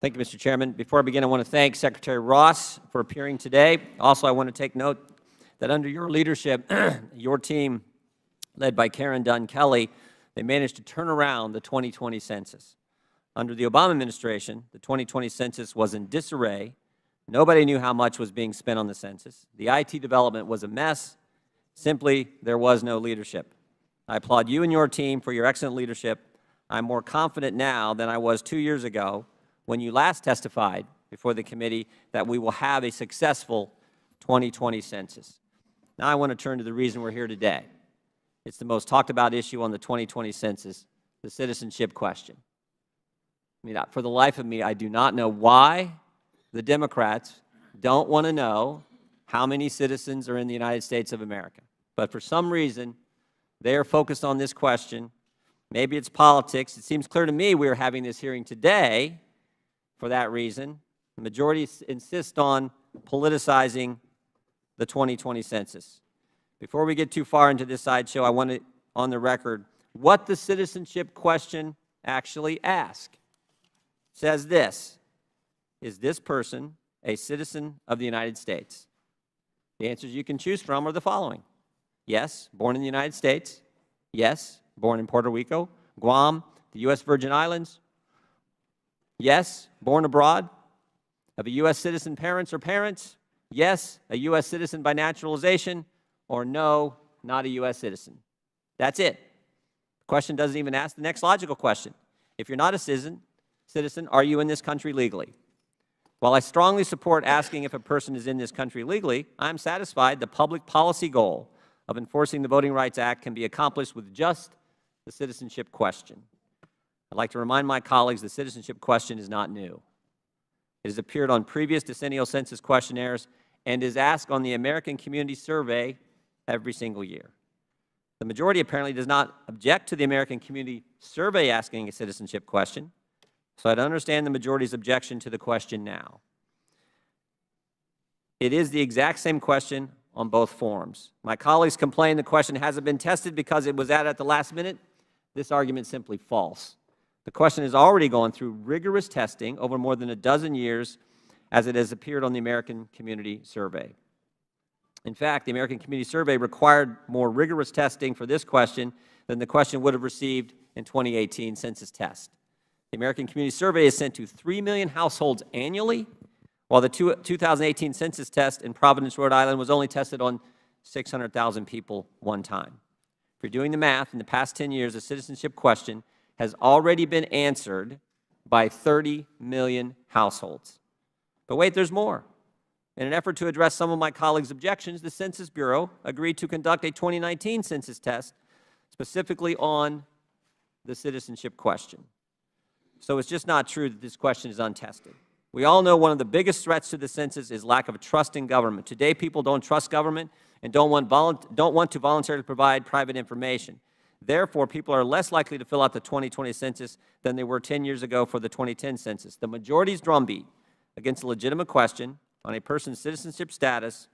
Thank you, Mr. Chairman. Before I begin, I want to thank Secretary Ross for appearing today. Also, I want to take note that under your leadership, your team, led by Karen Dunn Kelly, they managed to turn around the 2020 census. Under the Obama administration, the 2020 census was in disarray. Nobody knew how much was being spent on the census. The IT development was a mess. Simply, there was no leadership. I applaud you and your team for your excellent leadership. I'm more confident now than I was 2 years ago when you last testified before the committee that we will have a successful 2020 census. Now I want to turn to the reason we're here today. It's the most talked about issue on the 2020 census, the citizenship question. I mean, for the life of me, I do not know why the Democrats don't want to know how many citizens are in the United States of America. But for some reason, they are focused on this question. Maybe it's politics. It seems clear to me we are having this hearing today for that reason. The majority insists on politicizing the 2020 census. Before we get too far into this sideshow, I want to, on the record, what the citizenship question actually asks. It says this: is this person a citizen of the United States? The answers you can choose from are the following: yes, born in the United States; yes, born in Puerto Rico, Guam, the U.S. Virgin Islands; yes, born abroad, of a U.S. citizen parents or parents; yes, a U.S. citizen by naturalization; or no, not a U.S. citizen. That's it. The question doesn't even ask the next logical question. If you're not a citizen, are you in this country legally? While I strongly support asking if a person is in this country legally, I'm satisfied the public policy goal of enforcing the Voting Rights Act can be accomplished with just the citizenship question. I'd like to remind my colleagues the citizenship question is not new. It has appeared on previous decennial census questionnaires and is asked on the American Community Survey every single year. The majority apparently does not object to the American Community Survey asking a citizenship question, so I'd understand the majority's objection to the question now. It is the exact same question on both forms. My colleagues complain the question hasn't been tested because it was added at the last minute. This argument is simply false. The question has already gone through rigorous testing over more than a dozen years as it has appeared on the American Community Survey. In fact, the American Community Survey required more rigorous testing for this question than the question would have received in 2018 census test. The American Community Survey is sent to 3 million households annually, while the 2018 census test in Providence, Rhode Island was only tested on 600,000 people one time. If you're doing the math, in the past 10 years, the citizenship question has already been answered by 30 million households. But wait, there's more. In an effort to address some of my colleagues' objections, the Census Bureau agreed to conduct a 2019 census test specifically on the citizenship question. So it's just not true that this question is untested. We all know one of the biggest threats to the census is lack of trust in government. Today, people don't trust government and don't want to voluntarily provide private information. Therefore, people are less likely to fill out the 2020 census than they were 10 years ago for the 2010 census. The majority's drumbeat against a legitimate question on a person's citizenship status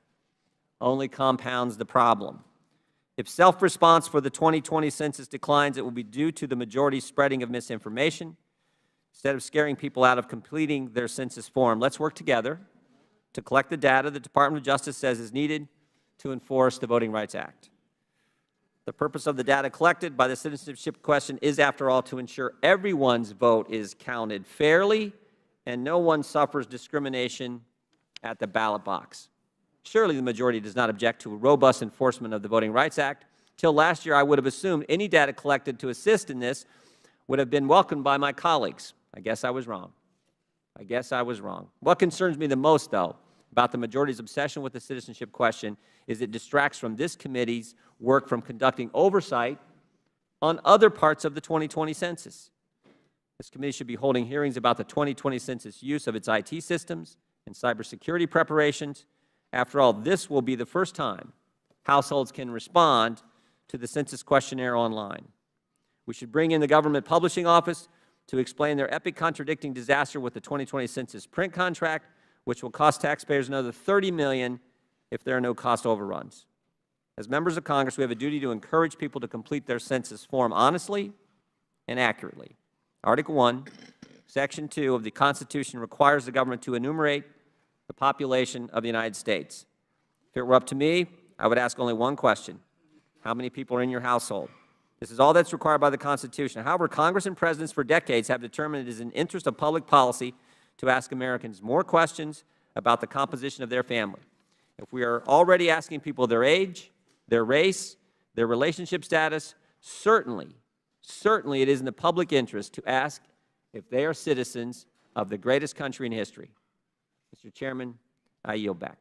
only compounds the problem. If self-response for the 2020 census declines, it will be due to the majority's spreading of misinformation. Instead of scaring people out of completing their census form, let's work together to collect the data the Department of Justice says is needed to enforce the Voting Rights Act. The purpose of the data collected by the citizenship question is, after all, to ensure everyone's vote is counted fairly and no one suffers discrimination at the ballot box. Surely the majority does not object to a robust enforcement of the Voting Rights Act. Till last year, I would have assumed any data collected to assist in this would have been welcomed by my colleagues. I guess I was wrong. I guess I was wrong. What concerns me the most, though, about the majority's obsession with the citizenship question is it distracts from this committee's work from conducting oversight on other parts of the 2020 census. This committee should be holding hearings about the 2020 census use of its IT systems and cybersecurity preparations. After all, this will be the first time households can respond to the census questionnaire online. We should bring in the government publishing office to explain their epic contradicting disaster with the 2020 census print contract, which will cost taxpayers another $30 million if there are no cost overruns. As members of Congress, we have a duty to encourage people to complete their census form honestly and accurately. Article 1 Section 2 of the Constitution requires the government to enumerate the population of the United States. If it were up to me, I would ask only one question: how many people are in your household? This is all that's required by the Constitution. However, Congress and presidents for decades have determined it is in the interest of public policy to ask Americans more questions about the composition of their family. If we are already asking people their age, their race, their relationship status, certainly it is in the public interest to ask if they are citizens of the greatest country in history. Mr. Chairman, I yield back.